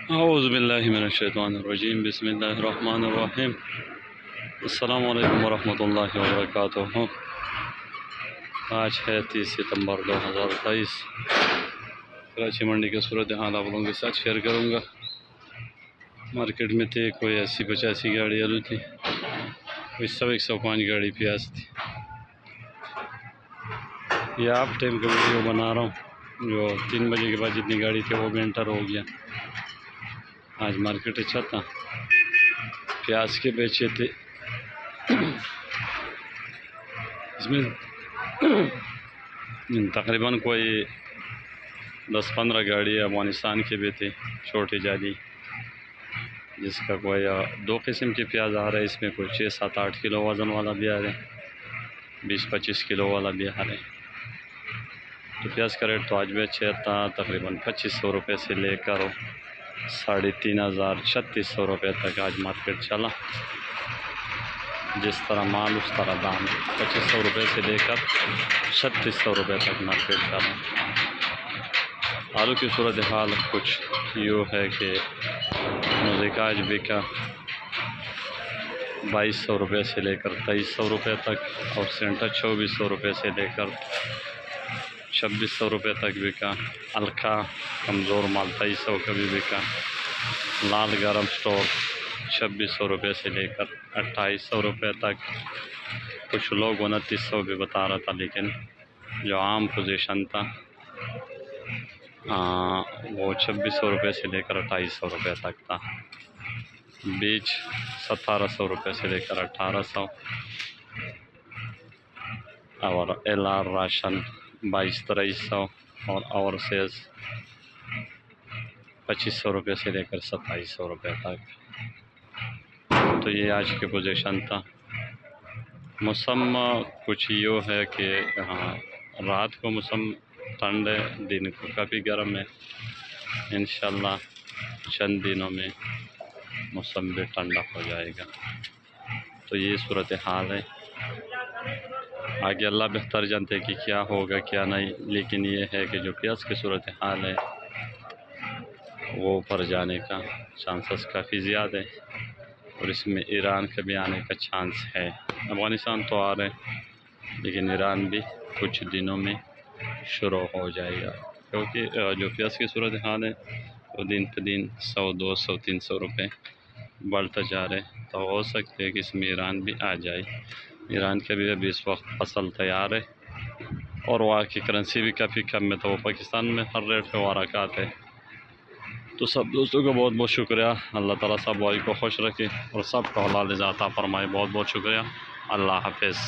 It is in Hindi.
औज़ुबिल्लाहिमिनश्शैतानिर्रजीम बिस्मिल्लाहिर्रहमानिर्रहीम। अस्सलामु अलैकुम वरहमतुल्लाहि वबरकातुहू। आज है 30 सितंबर 2023। कराची मंडी की सूरत हाल आप लोगों के साथ शेयर करूँगा। मार्केट में थे कोई 80-85 गाड़ी आलू थी, कोई 105 गाड़ी प्याज थी। ये आप टाइम का वीडियो बना रहा हूँ, जो 3 बजे के बाद जितनी गाड़ी थी वो भी एंटर हो गया। आज मार्केट अच्छा था, प्याज के बेचे थे इसमें तकरीबन कोई 10-15 गाड़ी अफगानिस्तान के भी थे, छोटी जाली, जिसका कोई 2 किस्म के प्याज आ रहे हैं। इसमें कोई 6-7-8 किलो वज़न वाला भी आ रहे हैं, 20-25 किलो वाला भी आ रहे हैं। तो प्याज का रेट तो आज भी अच्छा था, तकरीबन 2500 रुपये से लेकर 3500-3600 रुपये तक आज मार्केट चला। जिस तरह माल उस तरह दाम, 2500 रुपये से लेकर 3600 रुपये तक मार्केट चला। आलू की सूरत हाल कुछ यूँ है कि मुझे आज बिका 2200 रुपये से लेकर 2300 रुपये तक, और सेंटर 2400 रुपये से लेकर 2600 रुपये तक बिका। हल्का कमज़ोर माल 2300 का भी बिका। लाल गरम स्टोर 2600 रुपये से लेकर 2800 रुपये तक। कुछ लोग 2900 भी बता रहा था, लेकिन जो आम पोजीशन था वो 2600 रुपये से लेकर 2800 रुपये तक था। बीज 1700 रुपये से लेकर 1800, और LR राशन 2200-2300, और ओवरसेज 2500 रुपये से लेकर 2700 रुपये तक। तो ये आज की पोजीशन था। मौसम कुछ यूँ है कि रात को मौसम ठंड है, दिन को काफ़ी गर्म है। इंशाल्लाह चंद दिनों में मौसम भी ठंडा हो जाएगा। तो ये सूरत हाल है। आगे अल्लाह बेहतर जानते हैं कि क्या होगा क्या नहीं, लेकिन ये है कि जो प्याज की सूरत हाल है वो ऊपर जाने का चांसेस काफ़ी ज़्यादा है, और इसमें ईरान का भी आने का चांस है। अफगानिस्तान तो आ रहे हैं, लेकिन ईरान भी कुछ दिनों में शुरू हो जाएगा, क्योंकि जो प्याज की सूरत हाल है वो दिन पे दिन 100-200-300 रुपये बढ़ता जा रहे हैं। तो हो सकते है कि इसमें ईरान भी आ जाए। ईरान का भी अभी इस वक्त फसल तैयार है, और वहाँ की करेंसी भी काफ़ी कम है, तो वो पाकिस्तान में हर रेट पे वारकात है। तो सब दोस्तों को बहुत बहुत शुक्रिया। अल्लाह ताला सब भाई को खुश रखे और सब को हलाल ज़ाता फरमाए। बहुत बहुत शुक्रिया। अल्लाह हाफ़िज़।